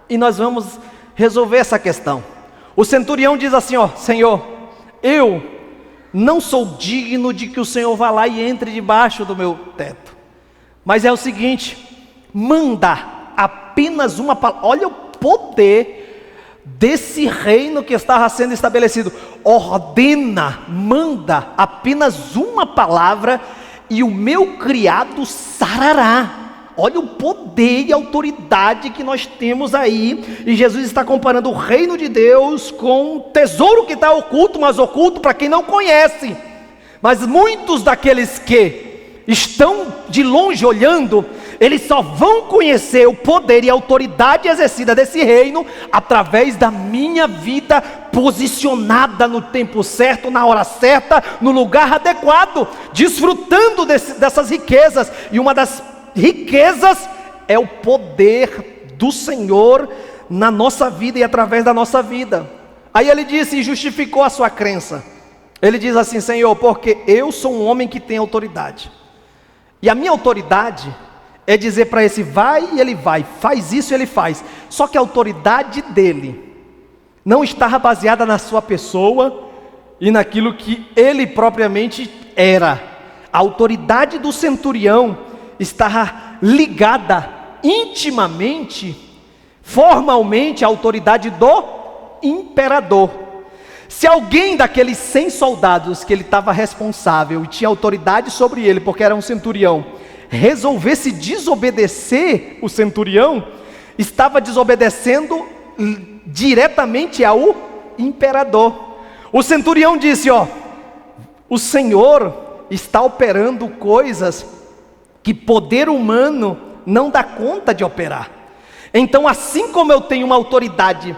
e nós vamos resolver essa questão. O centurião diz assim: ó, Senhor, eu não sou digno de que o Senhor vá lá e entre debaixo do meu teto, mas é o seguinte, manda apenas uma palavra. Olha o poder desse reino que estava sendo estabelecido. Ordena, manda apenas uma palavra e o meu criado sarará. Olha o poder e autoridade que nós temos aí. E Jesus está comparando o reino de Deus com um tesouro que está oculto, mas oculto para quem não conhece. Mas muitos daqueles que estão de longe olhando, eles só vão conhecer o poder e a autoridade exercida desse reino através da minha vida posicionada no tempo certo, na hora certa, no lugar adequado, desfrutando dessas riquezas. E uma das riquezas é o poder do Senhor na nossa vida e através da nossa vida. Aí ele disse e justificou a sua crença. Ele diz assim: Senhor, porque eu sou um homem que tem autoridade, e a minha autoridade é dizer para esse vai e ele vai, faz isso e ele faz. Só que a autoridade dele não estava baseada na sua pessoa e naquilo que ele propriamente era. A autoridade do centurião estava ligada intimamente, formalmente, à autoridade do imperador. Se alguém daqueles 100 soldados que ele estava responsável e tinha autoridade sobre ele, porque era um centurião, resolvesse desobedecer o centurião, estava desobedecendo diretamente ao imperador. O centurião disse: ó, o Senhor está operando coisas que poder humano não dá conta de operar. Então, assim como eu tenho uma autoridade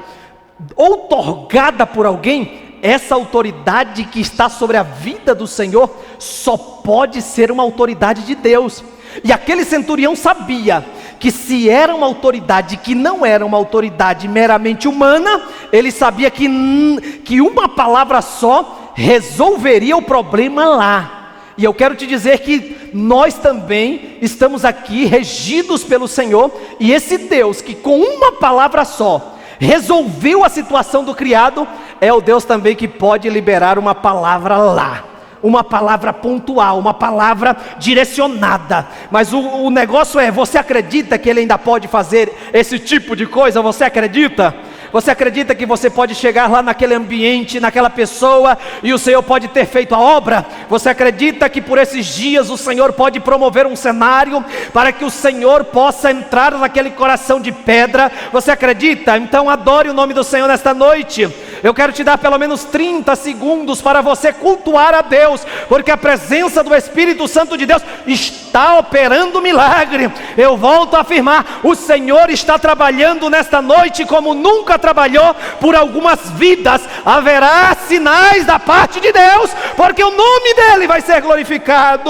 outorgada por alguém, essa autoridade que está sobre a vida do Senhor só pode ser uma autoridade de Deus. E aquele centurião sabia que se era uma autoridade que não era uma autoridade meramente humana, ele sabia que uma palavra só resolveria o problema lá. E eu quero te dizer que nós também estamos aqui regidos pelo Senhor, e esse Deus que com uma palavra só resolveu a situação do criado, é o Deus também que pode liberar uma palavra lá, uma palavra pontual, uma palavra direcionada. Mas o negócio é, você acredita que ele ainda pode fazer esse tipo de coisa? Você acredita? Você acredita que você pode chegar lá naquele ambiente, naquela pessoa, e o Senhor pode ter feito a obra? Você acredita que por esses dias o Senhor pode promover um cenário para que o Senhor possa entrar naquele coração de pedra? Você acredita? Então adore o nome do Senhor nesta noite. Eu quero te dar pelo menos 30 segundos para você cultuar a Deus, porque a presença do Espírito Santo de Deus está operando milagre. Eu volto a afirmar, o Senhor está trabalhando nesta noite como nunca trabalhou por algumas vidas. Haverá sinais da parte de Deus, porque o nome dele vai ser glorificado.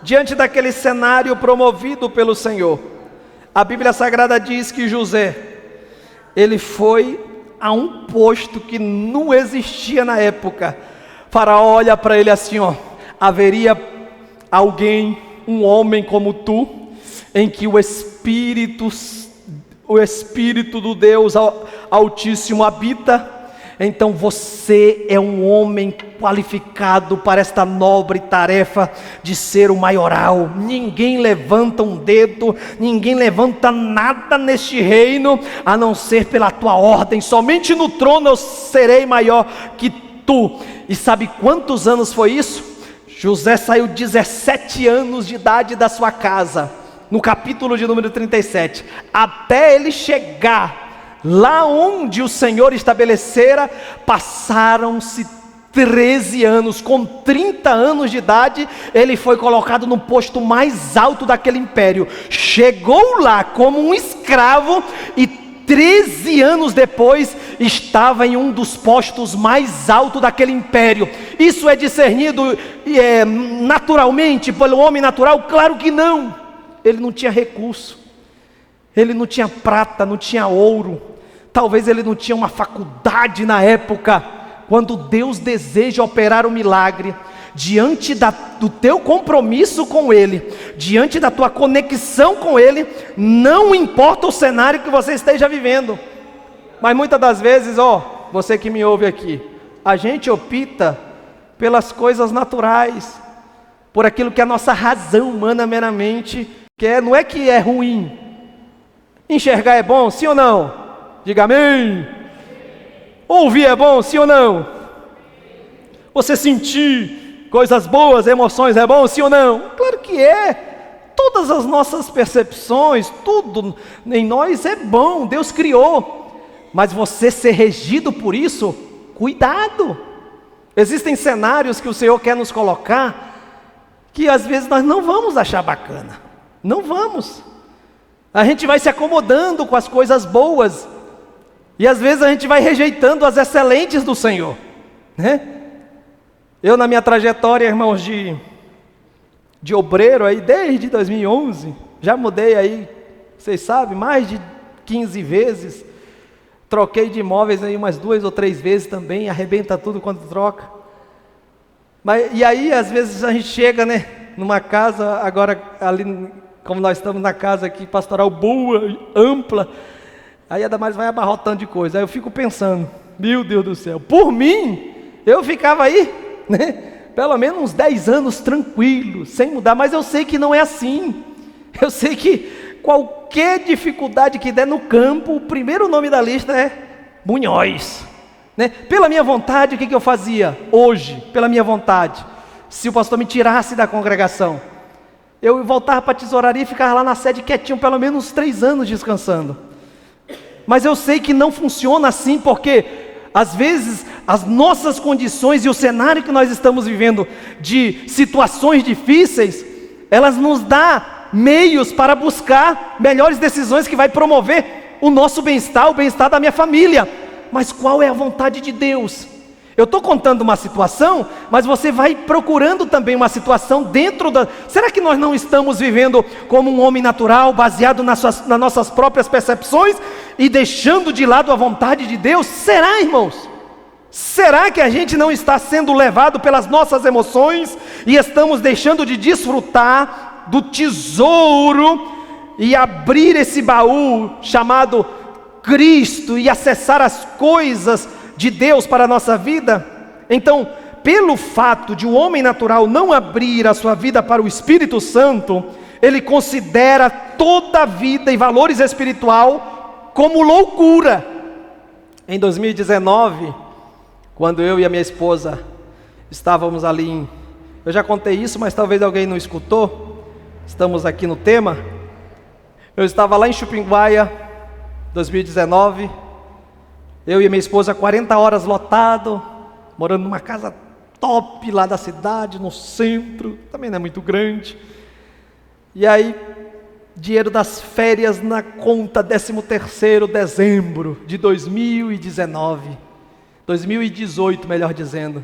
Diante daquele cenário promovido pelo Senhor, a Bíblia Sagrada diz que José, ele foi a um posto que não existia na época. Faraó olha para ele assim, ó: haveria alguém, um homem como tu, em que o Espírito do Deus Altíssimo habita? Então você é um homem qualificado para esta nobre tarefa de ser o maioral. Ninguém levanta um dedo, ninguém levanta nada neste reino, a não ser pela tua ordem. Somente no trono eu serei maior que tu. E sabe quantos anos foi isso? José saiu 17 anos de idade da sua casa, no capítulo de número 37, até ele chegar lá onde o Senhor estabelecera, passaram-se 13 anos. Com 30 anos de idade, ele foi colocado no posto mais alto daquele império. Chegou lá como um escravo e 13 anos depois estava em um dos postos mais altos daquele império. Isso é discernido naturalmente pelo homem natural? Claro que não. Ele não tinha recurso, ele não tinha prata, não tinha ouro, talvez ele não tinha uma faculdade na época. Quando Deus deseja operar um milagre, diante do teu compromisso com Ele, diante da tua conexão com Ele, não importa o cenário que você esteja vivendo. Mas muitas das vezes, você que me ouve aqui, a gente opta pelas coisas naturais, por aquilo que a nossa razão humana meramente quer. Não é que é ruim. Enxergar é bom, sim ou não? Diga amém. Ouvir é bom, sim ou não? Você sentir coisas boas, emoções é bom, sim ou não? Claro que é. Todas as nossas percepções, tudo em nós é bom, Deus criou. Mas você ser regido por isso, cuidado. Existem cenários que o Senhor quer nos colocar, que às vezes nós não vamos achar bacana. Não vamos. A gente vai se acomodando com as coisas boas, e às vezes a gente vai rejeitando as excelentes do Senhor, né? Eu, na minha trajetória, irmãos, de obreiro aí, desde 2011, já mudei aí, vocês sabem, mais de 15 vezes, troquei de imóveis aí umas 2 ou 3 vezes também, arrebenta tudo quando troca. E aí, às vezes a gente chega, né, numa casa, agora ali, como nós estamos na casa aqui, pastoral boa, ampla, aí a Damares vai abarrotando de coisa. Aí eu fico pensando, meu Deus do céu, por mim, eu ficava aí, né, pelo menos uns 10 anos tranquilo, sem mudar, mas eu sei que não é assim. Eu sei que qualquer dificuldade que der no campo, o primeiro nome da lista é Munhoz, né? Pela minha vontade, o que eu fazia hoje? Pela minha vontade, se o pastor me tirasse da congregação, eu voltava para a tesouraria e ficava lá na sede quietinho, pelo menos uns 3 anos descansando. Mas eu sei que não funciona assim, porque às vezes as nossas condições e o cenário que nós estamos vivendo de situações difíceis, elas nos dão meios para buscar melhores decisões que vai promover o nosso bem-estar, o bem-estar da minha família. Mas qual é a vontade de Deus? Eu estou contando uma situação, mas você vai procurando também uma situação dentro da... Será que nós não estamos vivendo como um homem natural, baseado nas nossas próprias percepções e deixando de lado a vontade de Deus? Será, irmãos? Será que a gente não está sendo levado pelas nossas emoções e estamos deixando de desfrutar do tesouro e abrir esse baú chamado Cristo e acessar as coisas de Deus para a nossa vida? Então, pelo fato de o homem natural não abrir a sua vida para o Espírito Santo, ele considera toda a vida e valores espiritual como loucura. Em 2019, quando eu e a minha esposa estávamos ali eu já contei isso, mas talvez alguém não escutou, estamos aqui no tema. Eu estava lá em Chupinguaia, 2019, eu e minha esposa, 40 horas lotado, morando numa casa top lá da cidade, no centro, também não é muito grande. E aí, dinheiro das férias na conta, 13º dezembro de 2019, 2018 melhor dizendo.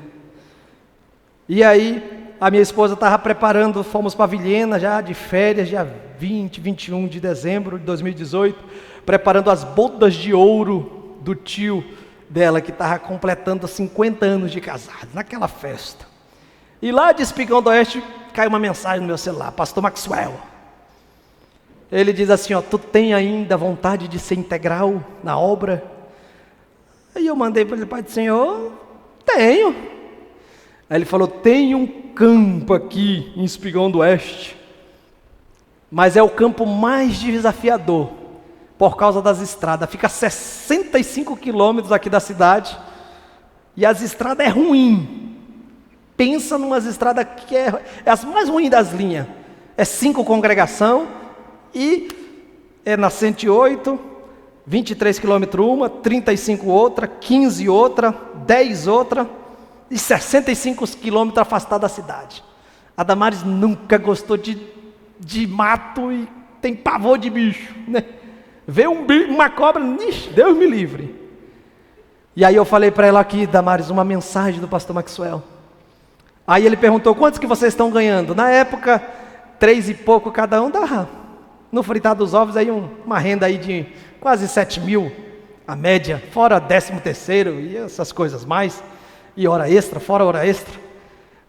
E aí, a minha esposa estava preparando, fomos para Vilhena já de férias, dia 20, 21 de dezembro de 2018, preparando as bodas de ouro do tio dela, que estava completando 50 anos de casado, naquela festa. E lá de Espigão do Oeste, caiu uma mensagem no meu celular, pastor Maxwell. Ele diz assim, tu tem ainda vontade de ser integral na obra? Aí eu mandei para ele, pai do Senhor, tenho. Aí ele falou, tem um campo aqui em Espigão do Oeste, mas é o campo mais desafiador, por causa das estradas, fica a 65 quilômetros aqui da cidade, e as estradas é ruim. Pensa numas estradas que é as mais ruins das linhas, é 5 congregação, e é na 108, 23 quilômetros uma, 35 outra, 15 outra, 10 outra, e 65 quilômetros afastado da cidade. A Damares nunca gostou de mato e tem pavor de bicho, né? Vê uma cobra, Deus me livre. E aí eu falei para ela aqui, Damares, uma mensagem do pastor Maxwell. Aí ele perguntou, quantos que vocês estão ganhando? Na época, 3 e pouco cada um, dá no fritar dos ovos aí uma renda aí de quase 7 mil, a média, fora 13º e essas coisas mais, e hora extra, fora hora extra.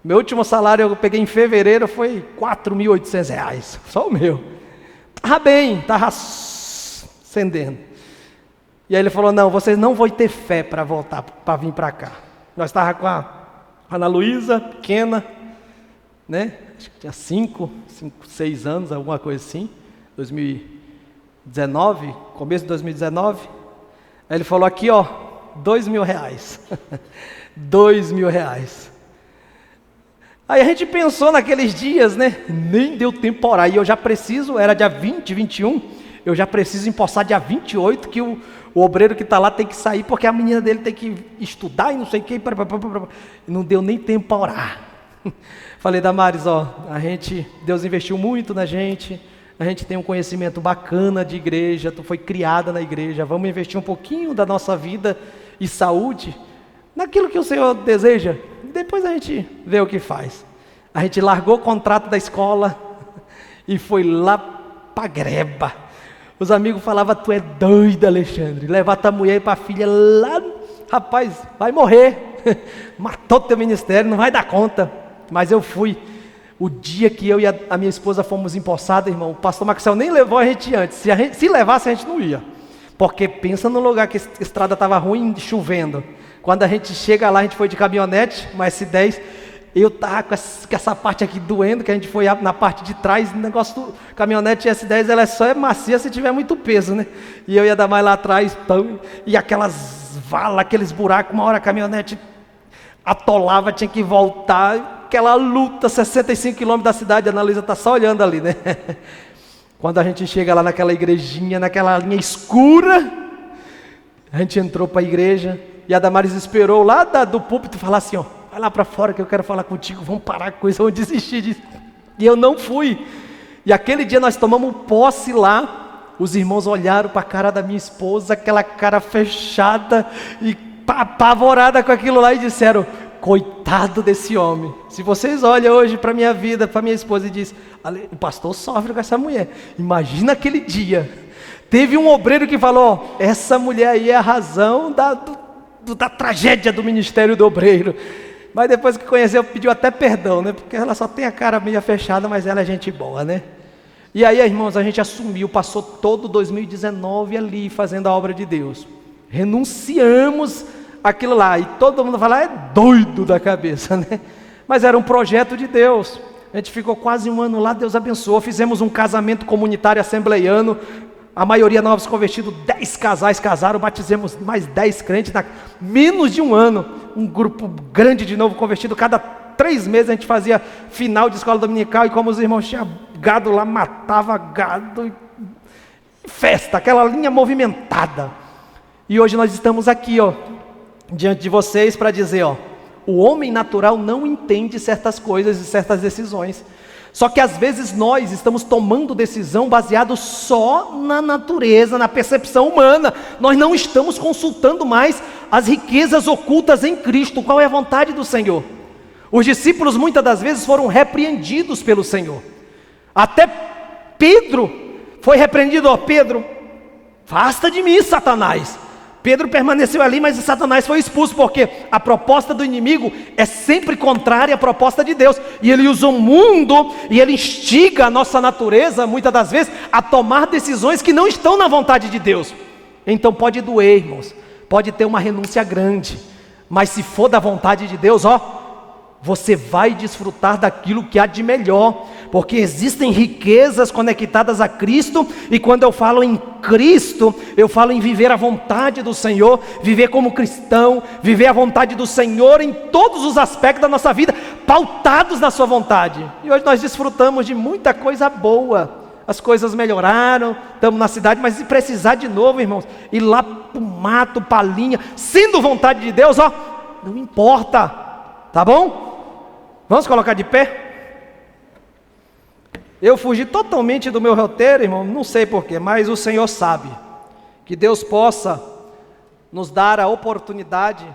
Meu último salário eu peguei em fevereiro, foi R$ 4.800, só o meu. Estava bem, estava acendendo. E aí ele falou, não, vocês não vão ter fé para voltar, para vir para cá. Nós estávamos com a Ana Luísa, pequena, né? Acho que tinha 6 anos, alguma coisa assim, 2019, começo de 2019. Aí ele falou aqui, ó, R$2.000, R$2.000. Aí a gente pensou naqueles dias, né? Nem deu tempo para orar. E eu já preciso, era dia 20, 21, eu já preciso empossar dia 28, que o obreiro que está lá tem que sair, porque a menina dele tem que estudar e não sei o que. Não deu nem tempo para orar. Falei, Damares, ó, Deus investiu muito na gente, a gente tem um conhecimento bacana de igreja, tu foi criada na igreja, vamos investir um pouquinho da nossa vida e saúde naquilo que o Senhor deseja. Depois a gente vê o que faz. A gente largou o contrato da escola e foi lá para Greba. Os amigos falavam, tu é doido, Alexandre, levar tua mulher e para a filha lá, rapaz, vai morrer, matou teu ministério, não vai dar conta. Mas eu fui. O dia que eu e a minha esposa fomos empossados, irmão, o pastor Maxwell nem levou a gente antes. Se levasse, a gente não ia. Porque pensa no lugar que a estrada estava ruim, chovendo. Quando a gente chega lá, a gente foi de caminhonete, uma S10. Eu estava com essa parte aqui doendo, que a gente foi na parte de trás. O negócio do caminhonete S10, ela só é macia se tiver muito peso, né? E eu ia dar mais lá atrás, e aquelas valas, aqueles buracos, uma hora a caminhonete atolava, tinha que voltar. Aquela luta, 65 quilômetros da cidade, a Ana Luísa está só olhando ali, né? Quando a gente chega lá naquela igrejinha, naquela linha escura, a gente entrou para a igreja, e a Damares esperou lá do púlpito falar assim, ó, vai lá para fora que eu quero falar contigo, vamos parar com isso, vamos desistir disso. E eu não fui. E aquele dia nós tomamos posse lá, os irmãos olharam para a cara da minha esposa, aquela cara fechada e apavorada com aquilo lá e disseram, coitado desse homem. Se vocês olham hoje para a minha vida, para minha esposa e dizem, o pastor sofre com essa mulher. Imagina aquele dia. Teve um obreiro que falou, essa mulher aí é a razão da tragédia do ministério do obreiro. Mas depois que conheceu, pediu até perdão, né? Porque ela só tem a cara meio fechada, mas ela é gente boa, né? E aí, irmãos, a gente assumiu, passou todo 2019 ali fazendo a obra de Deus. Renunciamos aquilo lá, e todo mundo fala, é doido da cabeça, né? Mas era um projeto de Deus. A gente ficou quase um ano lá, Deus abençoou. Fizemos um casamento comunitário assembleiano, a maioria novos convertidos, 10 casais casaram, batizamos mais 10 crentes, menos de um ano, um grupo grande de novo convertido. Cada 3 meses a gente fazia final de escola dominical, e como os irmãos tinham gado lá, matava gado, festa, aquela linha movimentada. E hoje nós estamos aqui, ó, diante de vocês para dizer, ó, o homem natural não entende certas coisas e certas decisões. Só que às vezes nós estamos tomando decisão baseado só na natureza, na percepção humana. Nós não estamos consultando mais as riquezas ocultas em Cristo. Qual é a vontade do Senhor? Os discípulos muitas das vezes foram repreendidos pelo Senhor. Até Pedro foi repreendido, ó, Pedro, afasta de mim, Satanás. Pedro permaneceu ali, mas Satanás foi expulso, porque a proposta do inimigo é sempre contrária à proposta de Deus, e ele usa o mundo, e ele instiga a nossa natureza, muitas das vezes, a tomar decisões que não estão na vontade de Deus. Então pode doer, irmãos, pode ter uma renúncia grande, mas se for da vontade de Deus, ó, você vai desfrutar daquilo que há de melhor, porque existem riquezas conectadas a Cristo, e quando eu falo em Cristo, eu falo em viver a vontade do Senhor, viver como cristão, viver a vontade do Senhor em todos os aspectos da nossa vida, pautados na sua vontade. E hoje nós desfrutamos de muita coisa boa, as coisas melhoraram, estamos na cidade, mas se precisar de novo, irmãos, ir lá para o mato, para a linha, sendo vontade de Deus, ó, não importa, tá bom? Vamos colocar de pé? Eu fugi totalmente do meu roteiro, irmão, não sei porquê, mas o Senhor sabe. Que Deus possa nos dar a oportunidade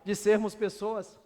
de sermos pessoas